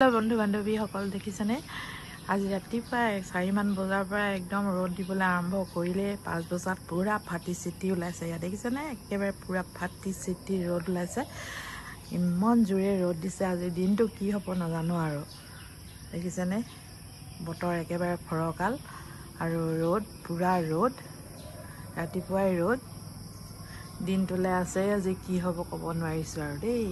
বন্ধু বান্ধৱী সকল দেখিছেনে আজি ৰাতিপুৱা 4 মান বজাৰ পৰা একদম ৰ'দ দিবলৈ আৰম্ভ কৰিলে 5 বজাত পুৰা ফাটি চিটি ওলাইছে ইয়া দেখিছেনে একেবাৰে পুৰা ফাটি চিটি ৰ'দ ওলাইছে ইমান জোৰে ৰ'দ দিছে আজি দিনটো কি হ'ব নাজানো আৰু দেখিছেনে বতৰ একেবাৰে ফৰকাল আৰু ৰ'দ পুৰা ৰ'দ ৰাতিপুৱাই ৰ'দ দিনটোলে আছে আজি কি হ'ব ক'ব নোৱাৰিছো আৰু দেই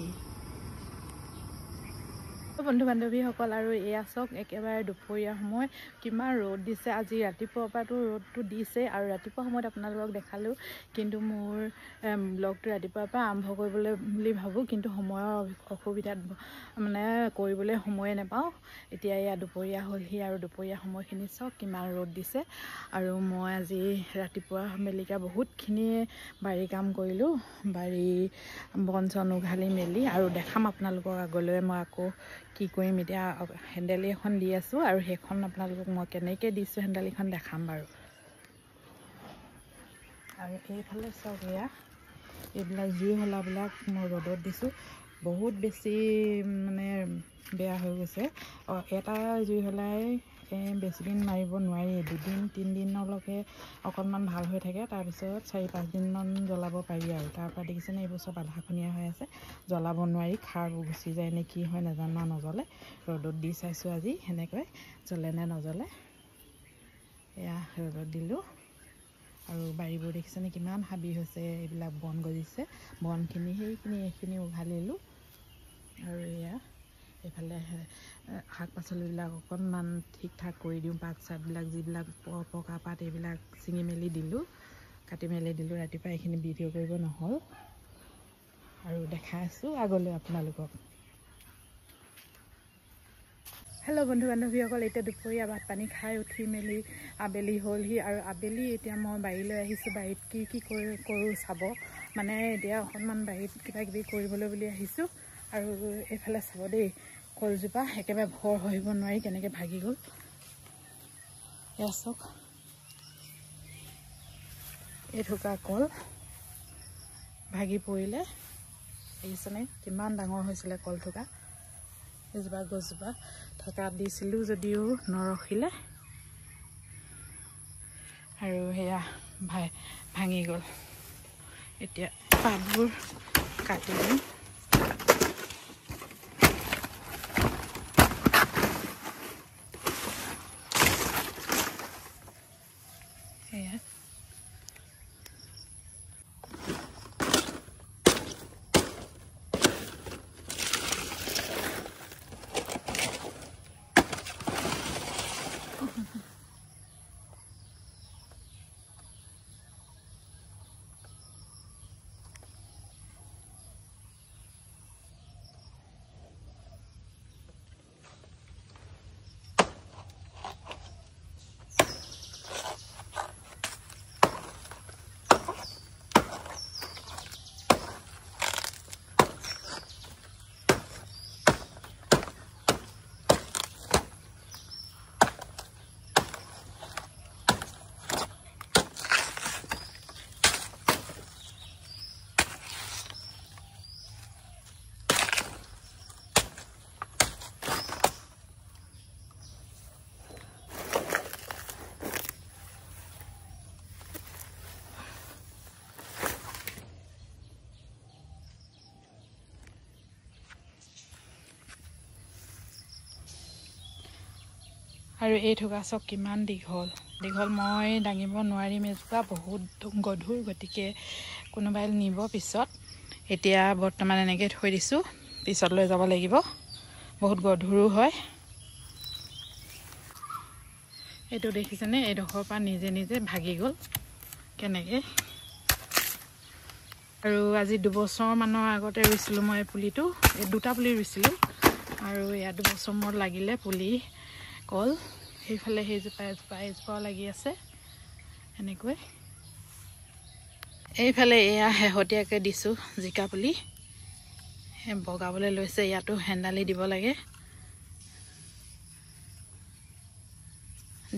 বন্ধু বান্ধৱী সকল আৰু এয়া চক একেবাৰে দুপৰীয়া সময় কিমান ৰ'দ দিছে আজি ৰাতিপুৱাৰ পৰাটো ৰ'দটো দিছে আৰু ৰাতিপুৱা সময়ত আপোনালোকক দেখালো কিন্তু মোৰ ব্লগটো ৰাতিপুৱাৰ পৰা আৰম্ভ কৰিবলৈ বুলি ভাবো কিন্তু সময়ৰ অসুবিধাত মানে কৰিবলৈ সময় নাপাওঁ এতিয়া এয়া দুপৰীয়া হ'লহি আৰু দুপৰীয়া সময়খিনি চক কিমান ৰ'দ দিছে আৰু মই আজি ৰাতিপুৱা মেলিকা বহুতখিনি বাৰী কাম কৰিলোঁ বাৰী বন চন উঘালি মেলি আৰু দেখাম আপোনালোকক আগলৈ মই আকৌ কি কৰিম এতিয়া হেণ্ডেলি এখন দি আছো আৰু সেইখন আপোনালোকক মই কেনেকৈ দিছো হেণ্ডেলিখন দেখাম বাৰু আৰু এইফালে চক এয়া এইবিলাক জুই হলাবিলাক মই ৰ'দত দিছো বহুত বেছি মানে বেয়া হৈ গৈছে এটা জুই হলাই বেছি দিন মাৰিব নোৱাৰি 2 দিন 3 দিনলৈকে অকণমান ভাল হৈ থাকে তাৰপিছত 4-5 দিনমান জ্বলাব পাৰি আৰু তাৰপৰা দেখিছেনে এইবোৰ চব আধাখনীয়া হৈ আছে জ্বলাব নোৱাৰি খাৰবোৰ গুচি যায় নে কি হয় নাজানো নজ্বলে ৰ'দত দি চাইছোঁ আজি সেনেকৈ জ্বলে নে নজ্বলে এয়া ৰ'দত দিলোঁ আৰু বাৰীবোৰ দেখিছেনে কিমান হাবি হৈছে এইবিলাক বন গজিছে বনখিনি এইখিনি উঘালিলোঁ আৰু এয়া এইফালে শাক পাচলিবিলাক অকণমান ঠিক ঠাক কৰি দিওঁ পাত চাতবিলাক যিবিলাক পকা পাত এইবিলাক ছিঙি মেলি দিলোঁ কাটি মেলি দিলোঁ ৰাতিপুৱা এইখিনি ভিডিঅ' কৰিব নহ'ল আৰু দেখাই আছোঁ আগলৈ আপোনালোকক হেল্ল' বন্ধু বান্ধৱীসকল এতিয়া দুপৰীয়া ভাত পানী খাই উঠি মেলি আবেলি হ'লহি আৰু আবেলি এতিয়া মই বাৰীলৈ আহিছোঁ বাৰীত কি কৰোঁ চাব মানে এতিয়া অকণমান বাৰীত কিবা কিবি কৰিবলৈ বুলি আহিছোঁ আৰু এইফালে চাব দেই কলজোপা একেবাৰে ভৰ হৈব নোৱাৰি কেনেকৈ ভাগি গ'ল এয়া চাওক এই থোকা কল ভাগি পৰিলে দেখিছেনে কিমান ডাঙৰ হৈছিলে কল থোকা এজোপা গছজোপা থকা দিছিলোঁ যদিও নৰখিলে আৰু সেয়া ভাঙি গ'ল এতিয়া পাতবোৰ কাটি দিম সেয়া আৰু এই থোকা চক কিমান দীঘল মই দাঙিব নোৱাৰিম এজোপা বহুত গধুৰ গতিকে কোনোবাই নিব পিছত এতিয়া বৰ্তমান এনেকৈ থৈ দিছোঁ পিছত লৈ যাব লাগিব বহুত গধুৰো হয় এইটো দেখিছেনে এইডোখৰৰ পৰা নিজে ভাগি গ'ল কেনেকৈ আৰু আজি 2 বছৰ মানৰ আগতে ৰুইছিলোঁ মই পুলিটো এই দুটা পুলি ৰুইছিলোঁ আৰু ইয়াত 2 বছৰ মূৰত লাগিলে পুলি কল সেইফালে এইজোপাও লাগি আছে এনেকৈ এইফালে এয়া শেহতীয়াকৈ দিছোঁ জিকা পুলি বগাবলৈ লৈছে ইয়াতো হেণ্ডালি দিব লাগে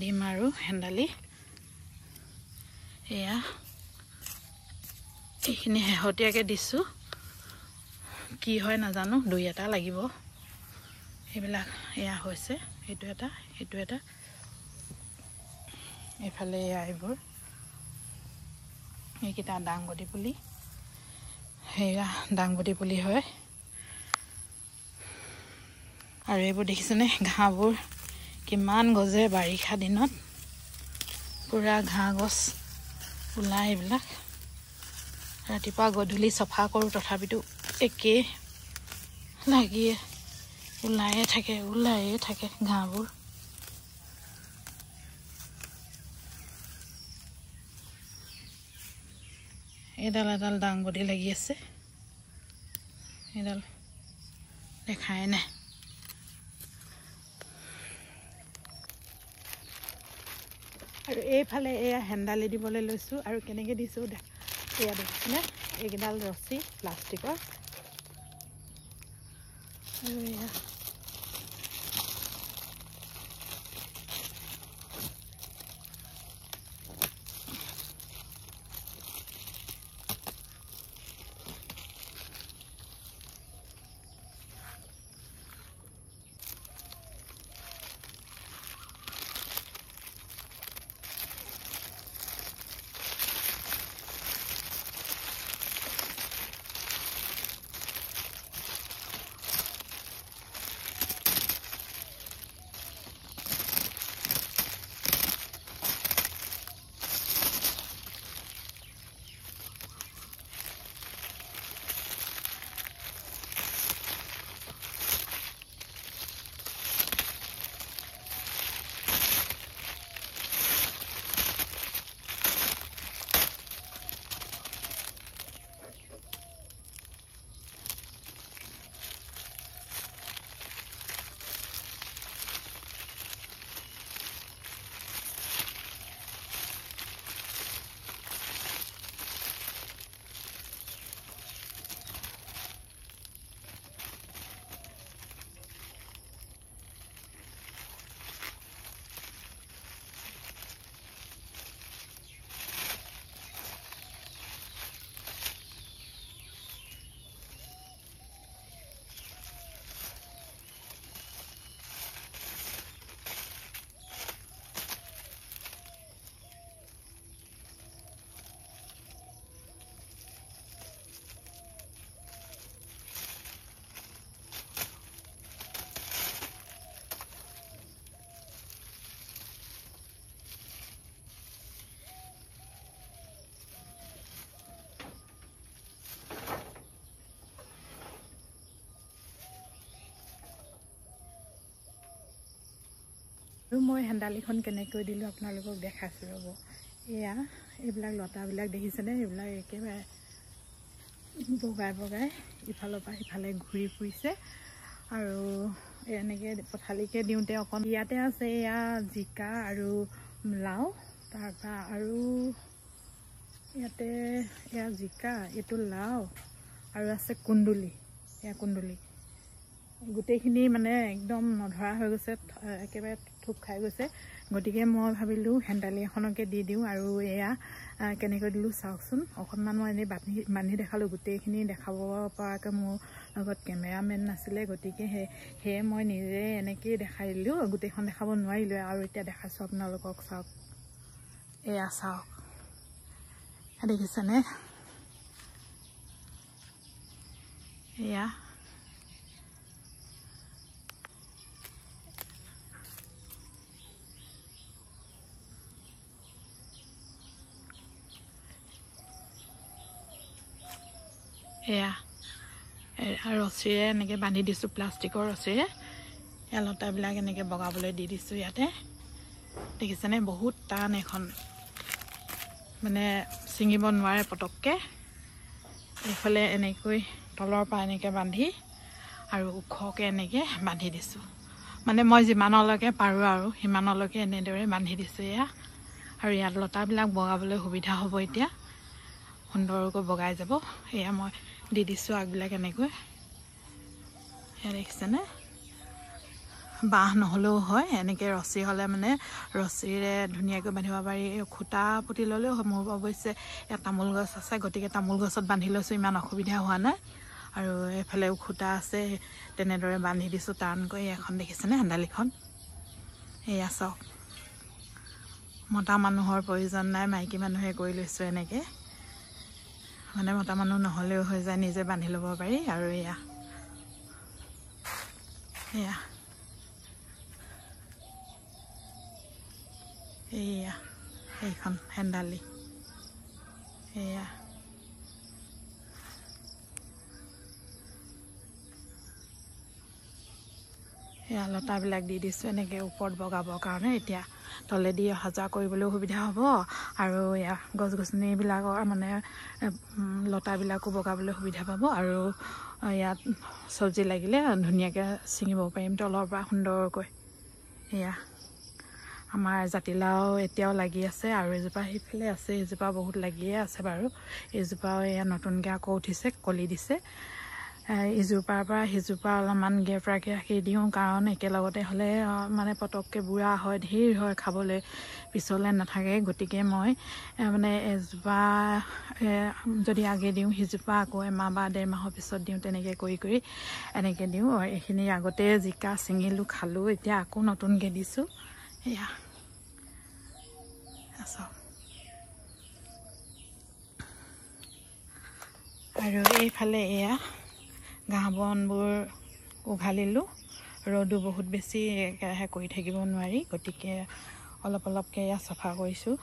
দিম আৰু হেণ্ডালি এয়া এইখিনি শেহতীয়াকৈ দিছোঁ কি হয় নাজানো 2 এটা লাগিব এইবিলাক এয়া হৈছে এইটো এটা এইফালে এয়া এইবোৰ এইকেইটা ডাংবডি পুলি সেয়া ডাংবডি পুলি হয় আৰু এইবোৰ দেখিছেনে ঘাঁহবোৰ কিমান গজে বাৰিষা দিনত পুৰা ঘাঁহ গছ ওলাই এইবিলাক ৰাতিপুৱা গধূলি চফা কৰোঁ তথাপিতো একে লাগিয়ে ওলায়ে থাকে ঘাঁহবোৰ এডাল ডাংবডি লাগি আছে এডাল দেখাই নাই আৰু এইফালে এয়া হেন্দালি দিবলৈ লৈছোঁ আৰু কেনেকৈ দিছোঁ এয়া দেখিছেনে এইকেইডাল ৰছী প্লাষ্টিকৰ আৰু এয়া আৰু মই হেন্দালিখন কেনেকৈ দিলোঁ আপোনালোকক দেখাইছোঁ ৰ'ব এয়া এইবিলাক লতাবিলাক দেখিছেনে এইবিলাক একেবাৰে বগাই ইফালৰ পৰা সিফালে ঘূৰি ফুৰিছে আৰু এনেকৈ পথালিকৈ দিওঁতে অকণ ইয়াতে আছে এয়া জিকা আৰু লাও তাৰপৰা আৰু ইয়াতে এয়া জিকা এইটো লাও আৰু আছে কুন্দুলি এয়া কুন্দুলি গোটেইখিনি মানে একদম নধৰা হৈ গৈছে একেবাৰে থুপ খাই গৈছে গতিকে মই ভাবিলোঁ হেন্দালি এখনকে দি দিওঁ আৰু এয়া কেনেকৈ দিলোঁ চাওকচোন অকণমান মই এনেই বান্ধি দেখালোঁ গোটেইখিনি দেখাব পৰাকৈ মোৰ লগত কেমেৰামেন নাছিলে গতিকে সেয়ে মই নিজে এনেকৈয়ে দেখাই দিলোঁ গোটেইখন দেখাব নোৱাৰিলোঁ আৰু এতিয়া দেখাইছোঁ আপোনালোকক চাওক এয়া চাওক দেখিছেনে এয়া এয়া ৰছীৰে এনেকৈ বান্ধি দিছোঁ প্লাষ্টিকৰ ৰছীৰে এয়া লতাবিলাক এনেকৈ বগাবলৈ দি দিছোঁ ইয়াতে দেখিছেনে বহুত টান এখন মানে ছিঙিব নোৱাৰে পটককৈ এইফালে এনেকৈ তলৰ পৰা এনেকৈ বান্ধি আৰু ওখকৈ এনেকৈ বান্ধি দিছোঁ মানে মই যিমানলৈকে পাৰোঁ আৰু সিমানলৈকে এনেদৰে বান্ধি দিছোঁ এয়া আৰু ইয়াত লতাবিলাক বগাবলৈ সুবিধা হ'ব এতিয়া সুন্দৰকৈ বগাই যাব এয়া মই দি দিছোঁ আগবিলাক এনেকৈ এয়া দেখিছেনে বাঁহ নহ'লেও হয় এনেকৈ ৰছী হ'লে মানে ৰছীৰে ধুনীয়াকৈ বান্ধিব পাৰি খুঁটা পুতি ল'লেও হয় মোৰ অৱশ্যে ইয়াত তামোল গছ আছে গতিকে তামোল গছত বান্ধি লৈছোঁ ইমান অসুবিধা হোৱা নাই আৰু এফালেও খুঁটা আছে তেনেদৰে বান্ধি দিছোঁ টানকৈ। এখন দেখিছেনে হেন্দালিখন? এয়া চাওক, মতা মানুহৰ প্ৰয়োজন নাই, মাইকী মানুহে কৰি লৈছোঁ এনেকৈ। মানে মতা মানুহ নহ'লেও হৈ যায়, নিজে বান্ধি ল'ব পাৰি। আৰু এয়া এয়া এইখন হেন্দালি। এয়া লতাবিলাক দি দিছোঁ এনেকৈ ওপৰত বগাবৰ কাৰণে। এতিয়া তলেদি অহা যোৱা কৰিবলৈও সুবিধা হ'ব, আৰু এয়া গছ গছনিবিলাকৰ মানে লতাবিলাকো বগাবলৈ সুবিধা পাব। আৰু ইয়াত চব্জি লাগিলে ধুনীয়াকৈ ছিঙিব পাৰিম তলৰ পৰা সুন্দৰকৈ। এয়া আমাৰ জাতিলাও এতিয়াও লাগি আছে, আৰু এজোপা সেইফালে আছে, এজোপা বহুত লাগিয়ে আছে বাৰু। এইজোপাও এয়া নতুনকৈ আকৌ উঠিছে, কলি দিছে। ইজোপাৰ পৰা সিজোপা অলপমান গেপ ৰাখি দিওঁ, কাৰণ একেলগতে হ'লে মানে পটককৈ বুঢ়া হয়, ধেৰ হয়, খাবলৈ পিছলৈ নাথাকে। গতিকে মই মানে এজোপা যদি আগে দিওঁ, সিজোপা আকৌ এমাহ বা 1.5 মাহৰ পিছত দিওঁ, তেনেকৈ কৰি এনেকৈ দিওঁ। এইখিনি আগতে জিকা ছিঙিলোঁ, খালোঁ, এতিয়া আকৌ নতুনকৈ দিছোঁ। এয়া চাওক। আৰু এইফালে এয়া ঘাঁহ বনবোৰ উঘালিলোঁ। ৰ'দো বহুত বেছি, একেৰাহে কৰি থাকিব নোৱাৰি, গতিকে অলপ অলপকৈ এয়া চফা কৰিছোঁ।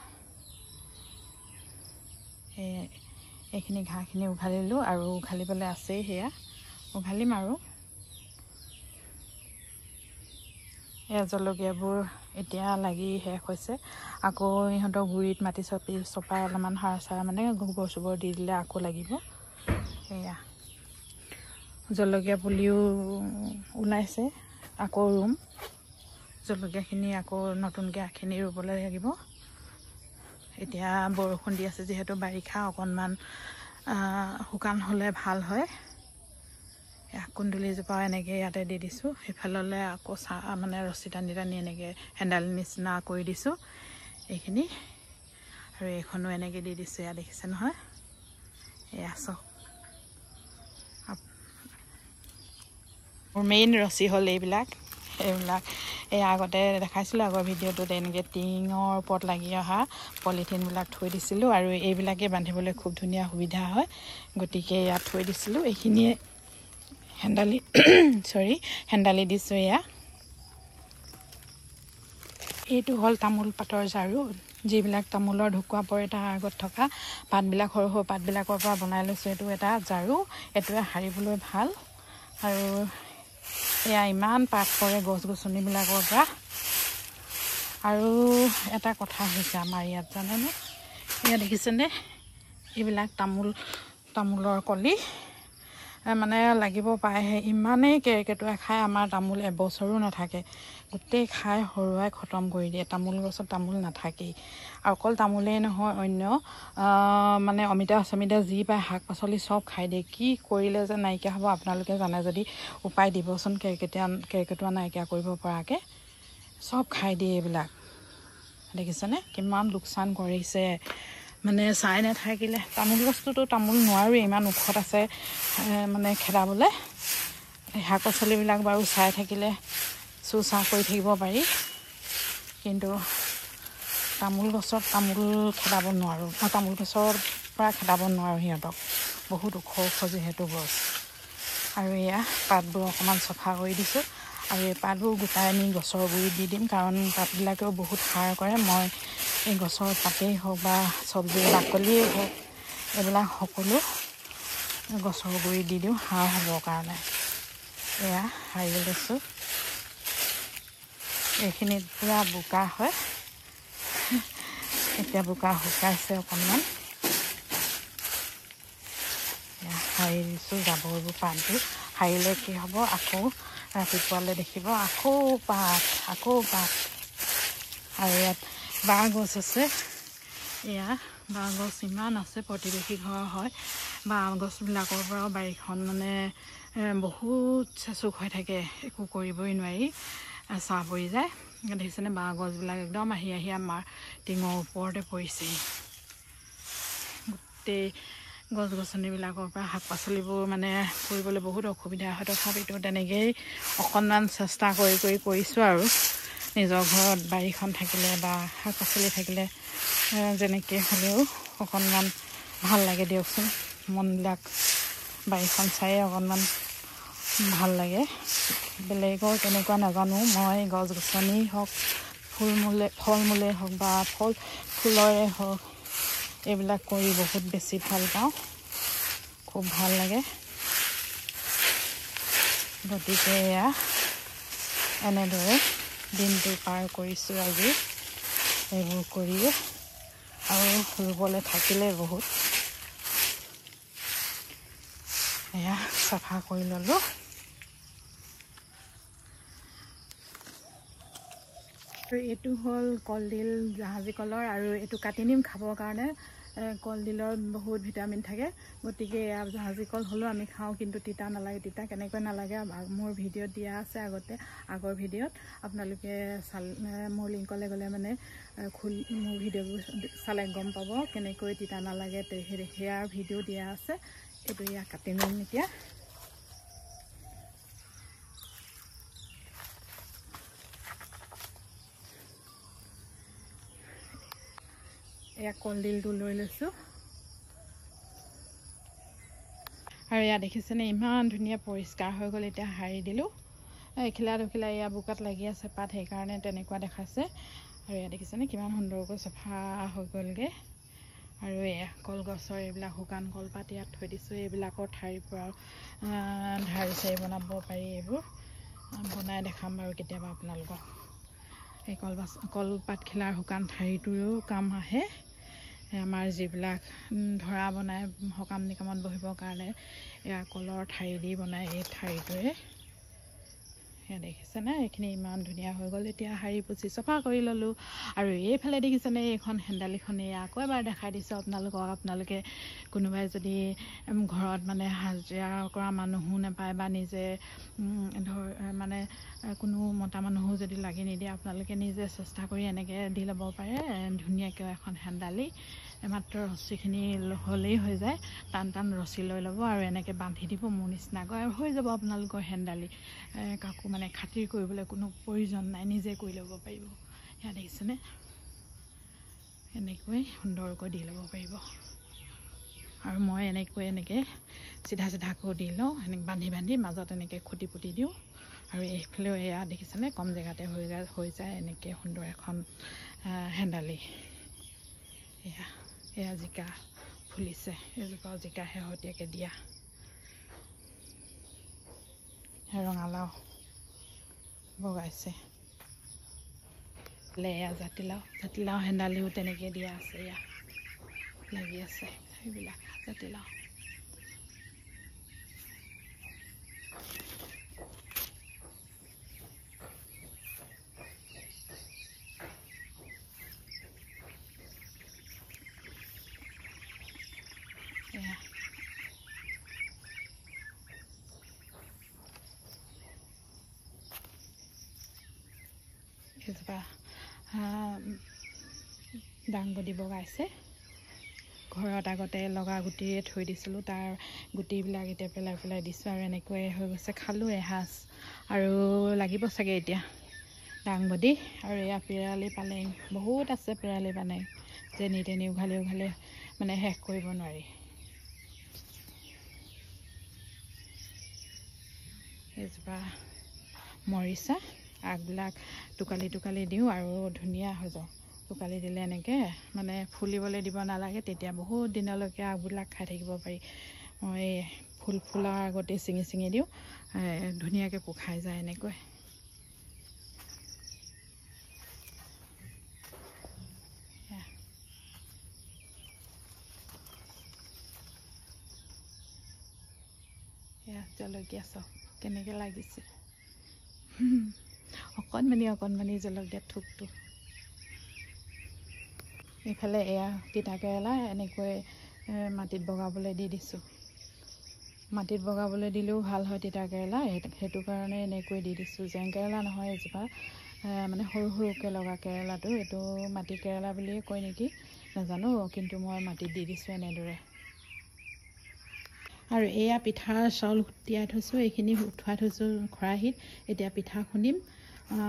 এইখিনি ঘাঁহখিনি উঘালিলোঁ, আৰু উঘালিবলৈ আছেই, সেয়া উঘালিম। আৰু এয়া জলকীয়াবোৰ এতিয়া লাগি শেষ হৈছে। আকৌ ইহঁতৰ গুৰিত মাটি চপাই অলপমান সাৰ চাৰ মানে গোবৰ চোবৰ দি দিলে আকৌ লাগিব। এয়া জলকীয়া পুলিও ওলাইছে, আকৌ ৰুম। জলকীয়াখিনি আকৌ নতুনকৈ আগখিনি ৰুবলৈ লাগিব। এতিয়া বৰষুণ দি আছে যিহেতু, বাৰিষা অকণমান শুকান হ'লে ভাল হয়। কুন্দুলিজোপা এনেকৈ ইয়াতে দি দিছোঁ। সেইফাললৈ আকৌ মানে ৰছী টানি এনেকৈ হেন্দালি নিচিনা কৰি দিছোঁ এইখিনি। আৰু এইখনো এনেকৈ দি দিছোঁ, এয়া দেখিছে নহয়? এয়া চাওক, মোৰ মেইন ৰছী হ'ল এইবিলাক এই আগতে দেখাইছিলোঁ আগৰ ভিডিঅ'টোত, এনেকৈ টিঙৰ ওপৰত লাগি অহা পলিথিনবিলাক থৈ দিছিলোঁ, আৰু এইবিলাকে বান্ধিবলৈ খুব ধুনীয়া সুবিধা হয়। গতিকে ইয়াত থৈ দিছিলোঁ। এইখিনিয়ে হেন্দালি দিছোঁ। এয়া এইটো হ'ল তামোল পাতৰ ঝাৰু, যিবিলাক তামোলৰ ঢুকুৱা পৰে তাৰ আগত থকা পাতবিলাক, সৰু সৰু পাতবিলাকৰ পৰা বনাই লৈছোঁ। এইটো এটা ঝাৰু, এইটোৱে সাৰিবলৈ ভাল। আৰু এয়া ইমান পাত পৰে গছ গছনিবিলাকৰ পৰা। আৰু এটা কথা হৈছে আমাৰ ইয়াত, জানেনে? এয়া দেখিছেনে? এইবিলাক তামোলৰ কলি মানে লাগিব পায়হে, ইমানেই কেৰ্কেটুৱাই খায়। আমাৰ তামোল এবছৰো নাথাকে, গোটেই খাই হৰুৱাই খতম কৰি দিয়ে। তামোল গছত তামোল নাথাকেই। আৰু অকল তামোলেই নহয়, অন্য মানে অমিতা চমিতা যি পায়, শাক পাচলি চব খাই দিয়ে। কি কৰিলে যে নাইকিয়া হ'ব, আপোনালোকে জানে যদি উপায় দিবচোন, কেৰ্কেটুৱা নাইকিয়া কৰিব পৰাকৈ। চব খাই দিয়ে এইবিলাক, দেখিছেনে? কিমান লোকচান কৰিছে, মানে চাই নাথাকিলে। তামোল গছটোতো তামোল নোৱাৰোৱেই, ইমান ওখত আছে মানে খেদাবলৈ। শাক পাচলিবিলাক বাৰু চাই থাকিলে চুৰ-চাৰ কৰি থাকিব পাৰি, কিন্তু তামোল গছত তামোল খেদাব নোৱাৰোঁ। তামোল গছৰ পৰা খেদাব নোৱাৰোঁ সিহঁতক, বহুত ওখ যিহেতু গছ। আৰু এয়া পাতবোৰ অকণমান চফা কৰি দিছোঁ, আৰু এই পাতবোৰ গোটাই আনি গছৰ গুৰিত দি দিম, কাৰণ পাতবিলাকেও বহুত সাৰ কৰে। মই এই গছৰ পাতেই হওক বা চব্জিৰ বাকলিয়েই হওক, এইবিলাক সকলো গছৰ গুৰিত দি দিওঁ সাৰ হ'বৰ কাৰণে। এয়া সাৰি লৈছোঁ। এইখিনিত পূৰা বোকা হয়, এতিয়া বোকা শুকাইছে অকণমান। সাৰি দিছোঁ জাবৰবোৰ, পাতবোৰ সাৰিলে কি হ'ব, আকৌ ৰাতিপুৱালৈ দেখিব আকৌ পাত। আৰু ইয়াত বাঁহ গছ আছে। এয়া বাঁহ গছ ইমান আছে, প্ৰতিবেশী ঘৰ হয়। বাঁহ গছবিলাকৰ পৰাও বাৰীখন মানে বহুত চেঁচুক হৈ থাকে, একো কৰিবই নোৱাৰি, ছাঁ পৰি যায়। দেখিছেনে? বাঁহ গছবিলাক একদম আহি আমাৰ টিঙৰ ওপৰতে পৰিছেহি। গোটেই গছ-গছনিবিলাকৰ পৰা শাক-পাচলিবোৰ মানে কৰিবলৈ বহুত অসুবিধা হয়। তথাপিতো তেনেকৈয়ে অকণমান চেষ্টা কৰি কৰিছোঁ আৰু নিজৰ ঘৰত বাৰীখন থাকিলে বা শাক-পাচলি থাকিলে যেনেকৈ হ'লেও অকণমান ভাল লাগে দিয়কচোন। মনবিলাক বাৰীখন চায়ে অকণমান ভাল লাগে। বেলেগৰ কেনেকুৱা নাজানো, মই গছ-গছনি হওক ফল-মূলেই হওক বা ফুলৰে হওক এইবিলাক কৰি বহুত বেছি ভাল পাওঁ, খুব ভাল লাগে। গতিকে এয়া এনেদৰে দিনটো পাৰ কৰিছোঁ আজি এইবোৰ কৰিয়ে, আৰু ৰুবলৈ থাকিলে বহুত। এয়া চাফা কৰি ল'লোঁ। আৰু এইটো হ'ল কলডিল, জাহাজী কলৰ, আৰু এইটো কাটি নিম খাবৰ কাৰণে। কলডিলত বহুত ভিটামিন থাকে, গতিকে এয়া জাহাজী কল হ'লেও আমি খাওঁ, কিন্তু তিতা নালাগে। তিতা কেনেকৈ নালাগে মোৰ ভিডিঅ'ত দিয়া আছে আগৰ ভিডিঅ'ত, আপোনালোকে মোৰ লিংকলৈ গ'লে মানে মোৰ ভিডিঅ'বোৰ চালে গম পাব কেনেকৈ তিতা নালাগে। সেয়াৰ ভিডিঅ' দিয়া আছে। এইটো এয়া কাটি নিম এতিয়া। এয়া কলডিলটো লৈ লৈছোঁ, আৰু এয়া দেখিছেনে ইমান ধুনীয়া পৰিষ্কাৰ হৈ গ'ল। এতিয়া সাৰি দিলোঁ। এখিলা দুখিলা এয়া বোকাত লাগি আছে পাত, সেইকাৰণে তেনেকুৱা দেখাইছে। আৰু এয়া দেখিছেনে কিমান সুন্দৰকৈ চাফা হৈ গ'লগৈ। আৰু এয়া কলগছৰ এইবিলাক শুকান কলপাত ইয়াত থৈ দিছোঁ। এইবিলাকৰ ঠাৰিৰ পৰা ঢাৰি চাৰি বনাব পাৰি। এইবোৰ বনাই দেখাম বাৰু কেতিয়াবা আপোনালোকক। এই কলপাতখিলাৰ শুকান ঠাৰিটোৰো কাম আহে। আমাৰ যিবিলাক ধৰা বনাই সকাম নিকামত বহিবৰ কাৰণে এয়া কলৰ ঠাৰি দি বনায়। এই ঠাৰিটোৱে সেয়া দেখিছেনে, এইখিনি ইমান ধুনীয়া হৈ গ'ল। এতিয়া সাৰি পুচি চফা কৰি ল'লোঁ। আৰু এইফালে দেখিছেনে এইখন হেন্দালিখন, আকৌ এবাৰ দেখাই দিছোঁ আপোনালোকে কোনোবাই যদি ঘৰত মানে হাজিৰা কৰা মানুহো নাপায় বা নিজে মানে কোনো মতা মানুহো যদি লাগি নিদিয়ে, আপোনালোকে নিজে চেষ্টা কৰি এনেকৈ দি ল'ব পাৰে ধুনীয়াকৈ এখন হেন্দালি। মাত্ৰ ৰছীখিনি হ'লেই হৈ যায়। টান টান ৰছী লৈ ল'ব আৰু এনেকৈ বান্ধি দিব মোৰ নিচিনাকৈ, আৰু হৈ যাব আপোনালোকৰ হেন্দালি। কাকো মানে খাতিৰ কৰিবলৈ কোনো প্ৰয়োজন নাই, নিজে কৰি ল'ব পাৰিব। সেয়া দেখিছেনে, এনেকৈ সুন্দৰকৈ দি ল'ব পাৰিব। আৰু মই এনেকৈ চিধাকৈ দি লওঁ, এনেকৈ বান্ধি মাজত এনেকৈ খুটি পুতি দিওঁ। আৰু এইফালেও এয়া দেখিছেনে কম জেগাতে হৈ যায় এনেকৈ সুন্দৰ এখন হেন্দালি। এয়া জিকা ফুলিছে, এজোপা জিকা শেহতীয়াকৈ দিয়া। ৰঙালাও বগাইছে। এয়া জাতিলাও হেন্দালিও তেনেকৈ দিয়া আছে। এয়া লাগি আছে সেইবিলাক জাতিলাও। এজোপা দাংবডি বগাইছে। ঘৰত আগতে লগা গুটিৰে থৈ দিছিলোঁ, তাৰ গুটিবিলাক এতিয়া পেলাই দিছোঁ। আৰু এনেকৈ হৈ গৈছে, খালোঁ এসাঁজ। আৰু লাগিব চাগে এতিয়া দাংবডি। আৰু এয়া পিৰালি পালেং বহুত আছে। পিৰালি পালেং যেনি তেনি উঘালি মানে শেষ কৰিব নোৱাৰি। এজোপা মৰিচা, আগবিলাক টুকালি দিওঁ আৰু ধুনীয়া হৈ যাওঁ। টুকালি দিলে এনেকৈ মানে ফুলিবলৈ দিব নালাগে, তেতিয়া বহুত দিনলৈকে আগবিলাক খাই থাকিব পাৰি। মই ফুলাৰ আগতে ছিঙি দিওঁ, ধুনীয়াকৈ পোখাই যায় এনেকৈ। এয়া জলকীয়া চব কেনেকৈ লাগিছে, অকণমানি জলকীয়া থোকটো। এইফালে এয়া তিতাকেৰেলা এনেকৈ মাটিত বগাবলৈ দি দিছোঁ। মাটিত বগাবলৈ দিলেও ভাল হয় তিতাকেৰেলা, সেইটো কাৰণে এনেকৈ দি দিছোঁ। জেংকেৰেলা নহয় এজোপা, মানে সৰুকৈ লগা কেৰেলাটো। এইটো মাটি কেৰেলা বুলিয়ে কয় নেকি নাজানো, কিন্তু মই মাটিত দি দিছোঁ এনেদৰে। আৰু এয়া পিঠাৰ চাউল তিয়াই থৈছোঁ, এইখিনি উঠোৱাই থৈছোঁ খৰাহীত। এতিয়া পিঠা খুন্দিম,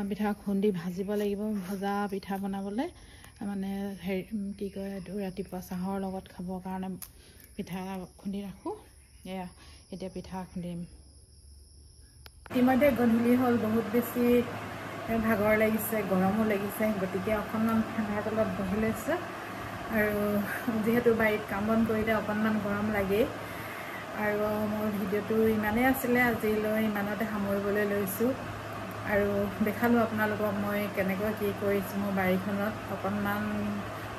পিঠা খুন্দি ভাজিব লাগিব। ভজা পিঠা বনাবলৈ মানে হেৰি কি কয় এইটো, ৰাতিপুৱা চাহৰ লগত খাবৰ কাৰণে পিঠা খুন্দি ৰাখোঁ। এয়া এতিয়া পিঠা খুন্দিম। ইতিমধ্যে গধূলি হ'ল, বহুত বেছি ভাগৰ লাগিছে, গৰমো লাগিছে, গতিকে অকণমান ফেনৰ তলত বহি লৈছোঁ। আৰু যিহেতু বাৰীত কাম বন কৰিলে অকণমান গৰম লাগেই। আৰু মোৰ ভিডিঅ'টো ইমানেই আছিলে, আজিলৈ ইমানতে সামৰিবলৈ লৈছোঁ। আৰু দেখালোঁ আপোনালোকক মই কেনেকৈ কি কৰিছোঁ মোৰ বাৰীখনত। অকণমান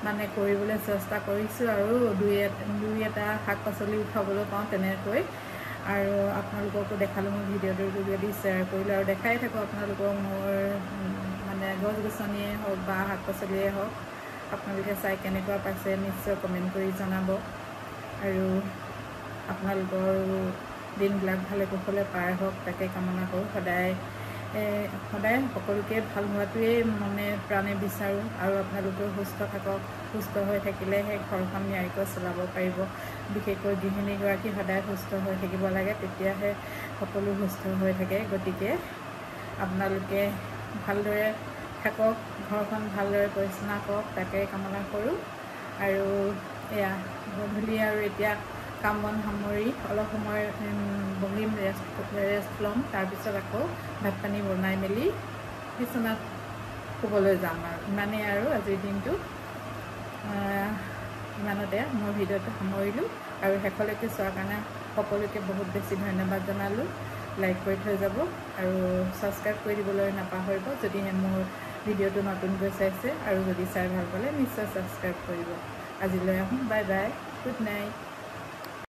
মানে কৰিবলৈ চেষ্টা কৰিছোঁ আৰু দুই এটা শাক পাচলি উঠাবলৈ পাওঁ তেনেকৈ। আৰু আপোনালোককো দেখালোঁ মোৰ ভিডিঅ'টোৰ যোগেদি, শ্বেয়াৰ কৰিলোঁ আৰু দেখাই থাকোঁ আপোনালোকক মোৰ মানে গছ গছনিয়ে হওক বা শাক পাচলিয়ে হওক। আপোনালোকে চাই কেনেকুৱা পাইছে নিশ্চয় কমেণ্ট কৰি জনাব। আৰু আপোনালোকৰ দিনবিলাক ভালে কুশলে পাৰ হওক তাকে কামনা কৰোঁ। সদায় সকলোকে ভাল হোৱাটোৱেই মনে প্ৰাণে বিচাৰোঁ। আৰু আপোনালোকেও সুস্থ থাকক, সুস্থ হৈ থাকিলেহে ঘৰখন নিয়াৰিকৈ চলাব পাৰিব। বিশেষকৈ গৃহিণীগৰাকী সদায় সুস্থ হৈ থাকিব লাগে, তেতিয়াহে সকলো সুস্থ হৈ থাকে। গতিকে আপোনালোকে ভালদৰে থাকক, ঘৰখন ভালদৰে পৰিচালনা কৰক তাকে কামনা কৰোঁ। আৰু এয়া গধূলি আৰু এতিয়া কাম বন সামৰি অলপ সময় বহিম, ৰেষ্ট ল'ম। তাৰপিছত আকৌ ভাত পানী বনাই মেলি বিচনাত শুবলৈ যাম। আৰু ইমানেই আৰু আজিৰ দিনটো। ইমানতে মোৰ ভিডিঅ'টো সামৰিলোঁ। আৰু শেষলৈকে চোৱাৰ কাৰণে সকলোকে বহুত বেছি ধন্যবাদ জনালোঁ। লাইক কৰি থৈ যাব আৰু ছাবস্ক্ৰাইব কৰি দিবলৈ নাপাহৰিব যদিহে মোৰ ভিডিঅ'টো নতুনকৈ চাইছে। আৰু যদি চাই ভাল পালে নিশ্চয় ছাবস্ক্ৰাইব কৰিব। আজিলৈ আহোঁ, বাই বাই, গুড নাইট।